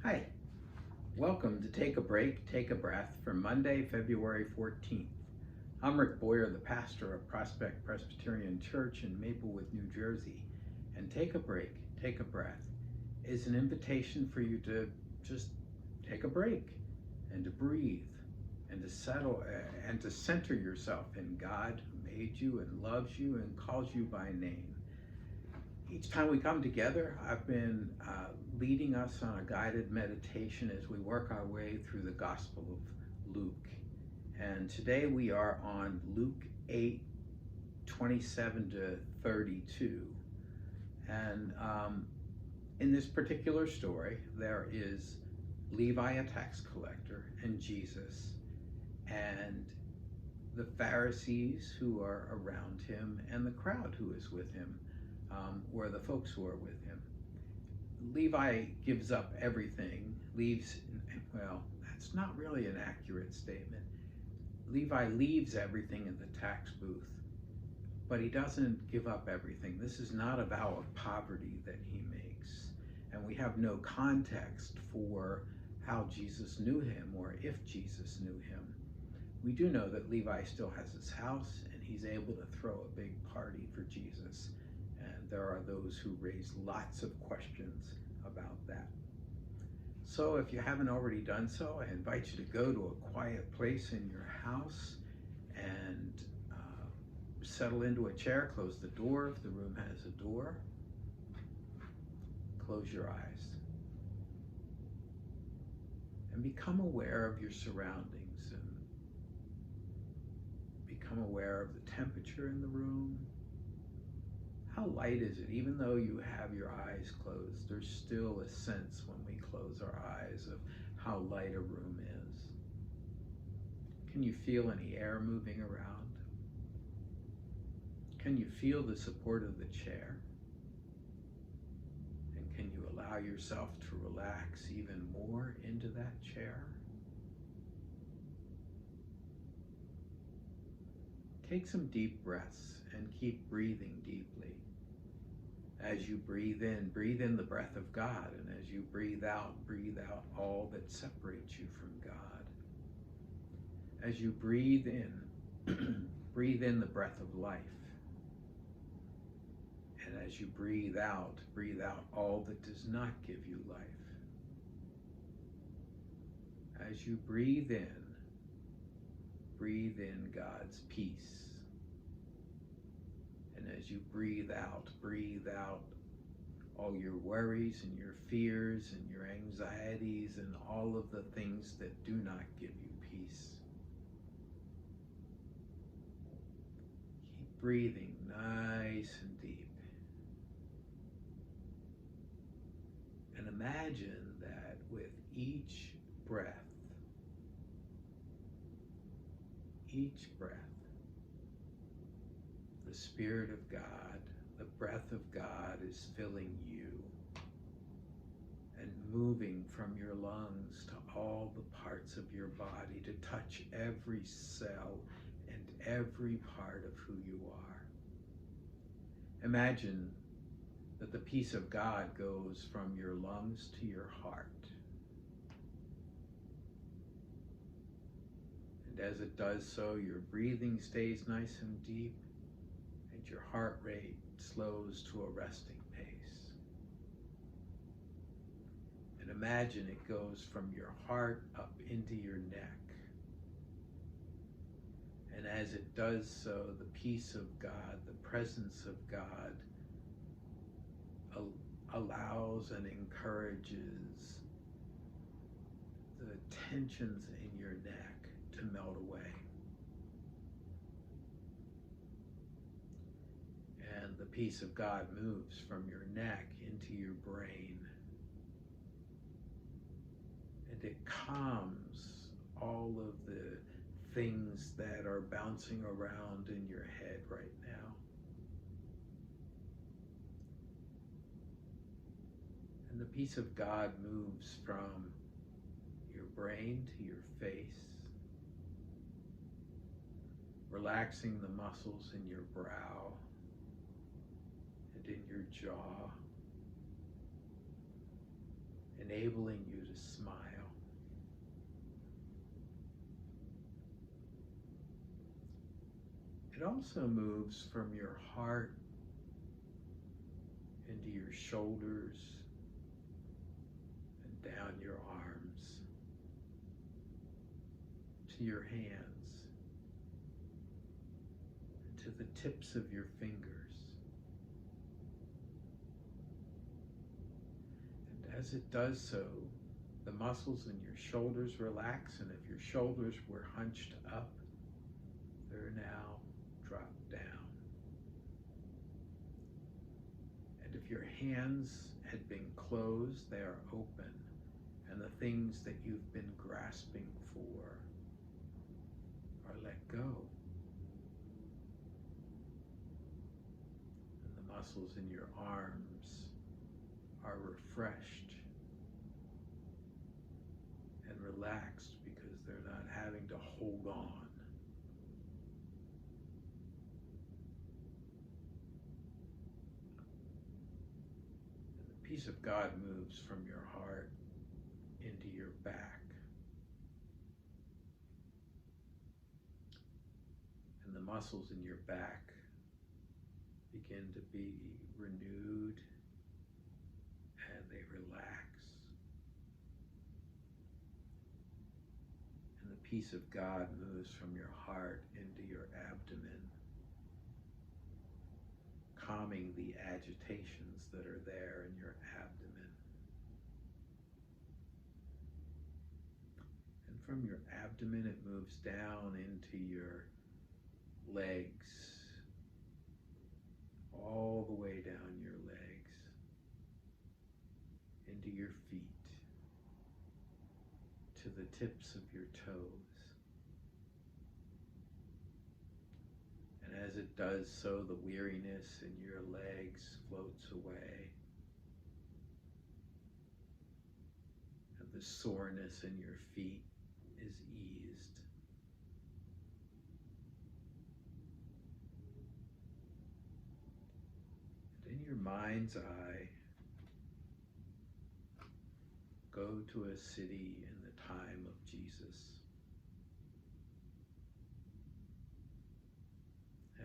Hi, welcome to Take a Break, Take a Breath for Monday, February 14th. I'm Rick Boyer, the pastor of Prospect Presbyterian Church in Maplewood, New Jersey. And Take a Break, Take a Breath is an invitation for you to just take a break and to breathe and to settle and to center yourself in God who made you and loves you and calls you by name. Each time we come together, I've been leading us on a guided meditation as we work our way through the Gospel of Luke. And today we are on Luke 8:27 to 32. And in this particular story, there is Levi, a tax collector, and Jesus, and the Pharisees who are around him, and the crowd who is with him. Or the folks who are with him. Levi gives up everything, well, that's not really an accurate statement. Levi leaves everything in the tax booth, but he doesn't give up everything. This is not a vow of poverty that he makes, and we have no context for how Jesus knew him or if Jesus knew him. We do know that Levi still has his house, and he's able to throw a big party for Jesus. And there are those who raise lots of questions about that. So if you haven't already done so, I invite you to go to a quiet place in your house and settle into a chair. Close the door if the room has a door. Close your eyes. And become aware of your surroundings and become aware of the temperature in the room. How light is it? Even though you have your eyes closed, there's still a sense when we close our eyes of how light a room is. Can you feel any air moving around? Can you feel the support of the chair? And can you allow yourself to relax even more into that chair? Take some deep breaths and keep breathing deeply. As you breathe in the breath of God, and as you breathe out all that separates you from God. As you breathe in, breathe in the breath of life. And as you breathe out all that does not give you life. As you breathe in God's peace. And as you breathe out all your worries and your fears and your anxieties and all of the things that do not give you peace. Keep breathing nice and deep. And imagine that with each breath, the Spirit of God, the breath of God is filling you and moving from your lungs to all the parts of your body to touch every cell and every part of who you are. Imagine that the peace of God goes from your lungs to your heart. And as it does so, your breathing stays nice and deep, and your heart rate slows to a resting pace. And imagine it goes from your heart up into your neck. And as it does so, the peace of God, the presence of God, allows and encourages the tensions in your neck to melt away. And the peace of God moves from your neck into your brain. And it calms all of the things that are bouncing around in your head right now. And the peace of God moves from your brain to your face, relaxing the muscles in your brow and in your jaw enabling you to smile. It also moves from your heart into your shoulders and down your arms to your hands, to the tips of your fingers. And as it does so, the muscles in your shoulders relax, and if your shoulders were hunched up, they're now dropped down. And if your hands had been closed, they are open, and the things that you've been grasping for are let go. And the muscles in your arms are refreshed and relaxed because they're not having to hold on. And the peace of God moves from your heart into your back. And the muscles in your back begin to be renewed and they relax. And the peace of God moves from your heart into your abdomen, calming the agitations that are there in your abdomen. And from your abdomen, it moves down into your legs, all the way down your legs, into your feet, to the tips of your toes. And as it does so, the weariness in your legs floats away, and the soreness in your feet is eased. And in your mind's eye, go to a city in the time of Jesus.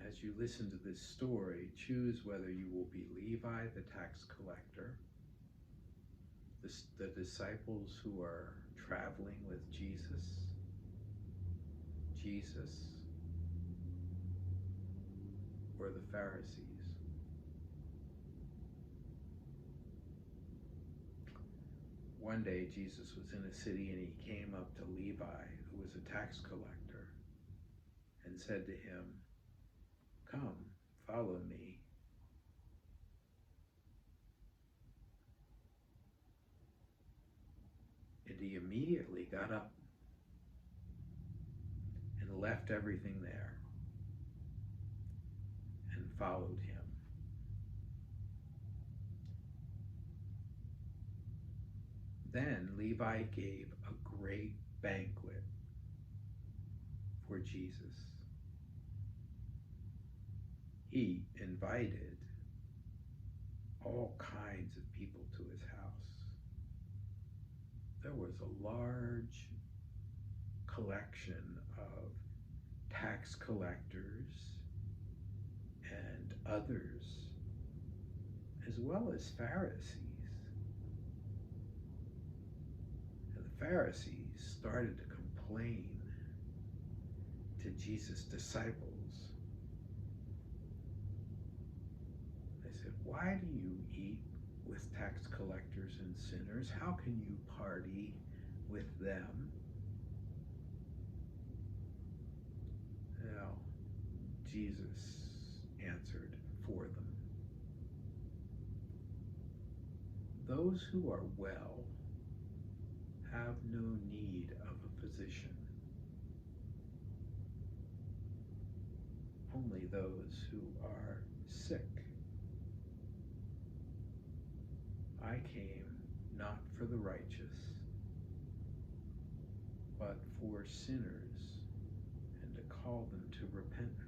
As you listen to this story, choose whether you will be Levi the tax collector, the disciples who are traveling with Jesus, or the Pharisees. One day Jesus was in a city and he came up to Levi, who was a tax collector, and said to him, "Come, follow me." And he immediately got up and left everything there and followed him. Then Levi gave a great banquet for Jesus. He invited all kinds of people to his house. There was a large collection of tax collectors and others, as well as Pharisees. And the Pharisees started to complain to Jesus' disciples. They said, "Why do you eat with tax collectors and sinners? How can you party with them?" Now, Jesus answered for them. Those who are well have no need of a physician. Only those who are sick. I came not for the righteous, but for sinners, and to call them to repentance.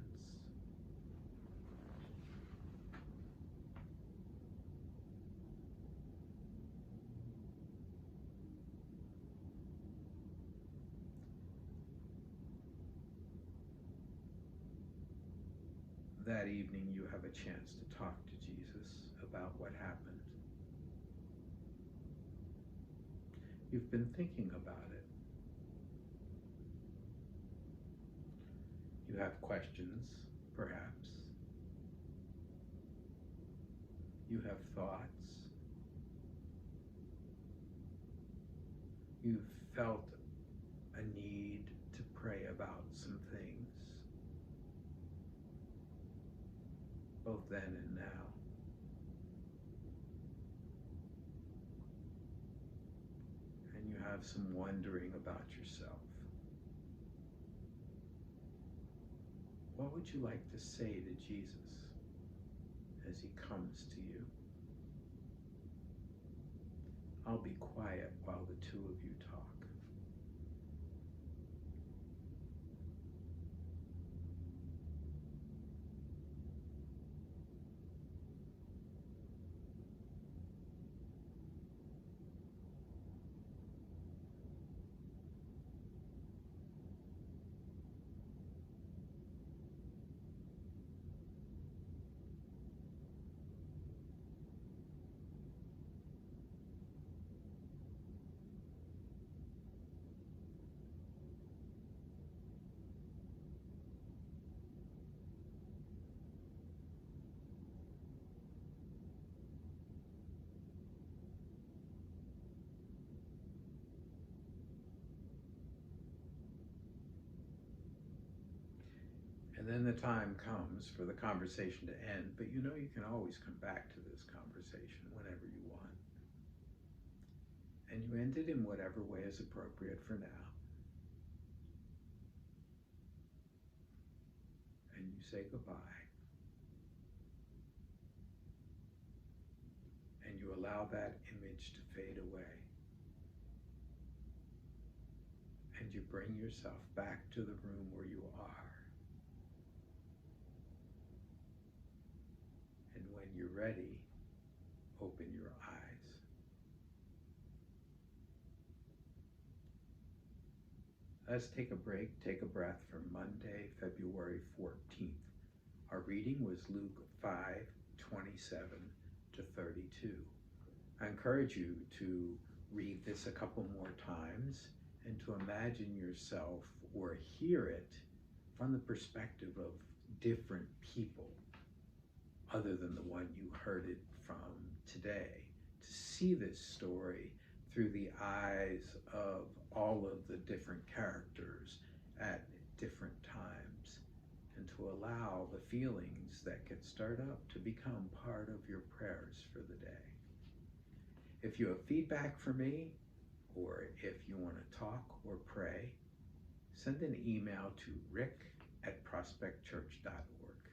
that evening you have a chance to talk to Jesus about what happened. You've been thinking about it. You have questions, perhaps. You have thoughts. You've felt a need to pray about some things, both then and now. And you have some wondering about yourself. What would you like to say to Jesus as he comes to you? I'll be quiet while the two of you talk. And then the time comes for the conversation to end, but you know you can always come back to this conversation whenever you want. And you end it in whatever way is appropriate for now. And you say goodbye. And you allow that image to fade away. And you bring yourself back to the room where you are. And when you're ready, open your eyes. Let's take a break, take a breath for Monday, February 14th. Our reading was Luke 5:27 to 32. I encourage you to read this a couple more times and to imagine yourself or hear it from the perspective of different people other than the one you heard it from today, to see this story through the eyes of all of the different characters at different times, and to allow the feelings that get stirred up to become part of your prayers for the day. If you have feedback for me, or if you want to talk or pray, send an email to rick@prospectchurch.org.